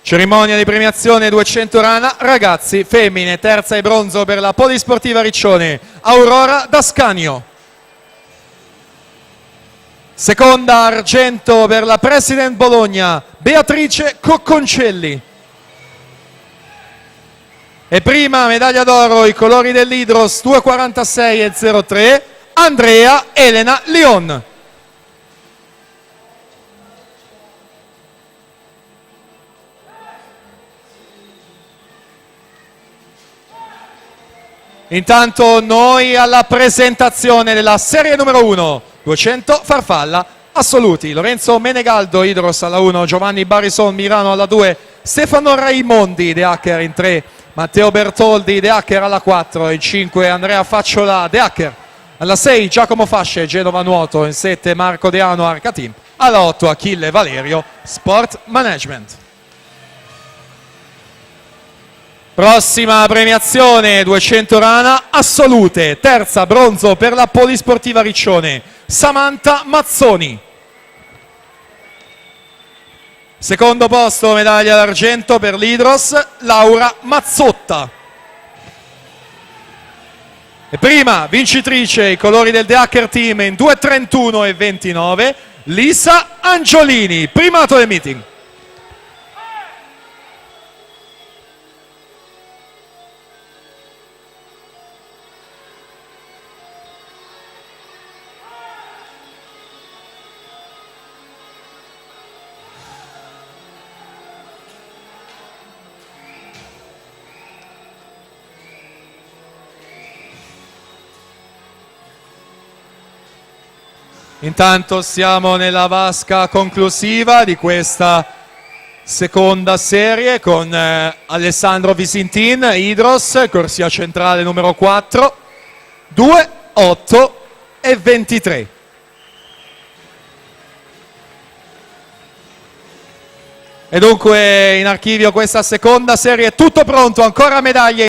Cerimonia di premiazione 200 rana, ragazzi, femmine, terza e bronzo per la Polisportiva Riccione, Aurora D'Ascanio. Seconda argento per la President Bologna, Beatrice Cocconcelli. E prima medaglia d'oro, i colori dell'Hydros 2,46 e 0,3, Andrea Elena Leon. Intanto noi alla presentazione della serie numero 1, 200 farfalla assoluti. Lorenzo Menegaldo, Hydros alla 1, Giovanni Barison Mirano alla 2, Stefano Raimondi, De Hacker in 3, Matteo Bertoldi, De Hacker alla 4, in 5 Andrea Facciola, De Hacker, alla 6 Giacomo Fasce, Genova Nuoto, in 7 Marco Deano, Arcateam, alla 8 Achille Valerio, Sport Management. Prossima premiazione 200 rana assolute, terza bronzo per la Polisportiva Riccione, Samantha Mazzoni. Secondo posto medaglia d'argento per l'Hydros, Laura Mazzotta. E prima vincitrice i colori del De Hacker Team in 2,31 e 29, Lisa Angiolini, primato del meeting. Intanto siamo nella vasca conclusiva di questa seconda serie con Alessandro Visintin, Hydros, corsia centrale numero 4, 2, 8 e 23. E dunque in archivio questa seconda serie, tutto pronto, ancora medaglie.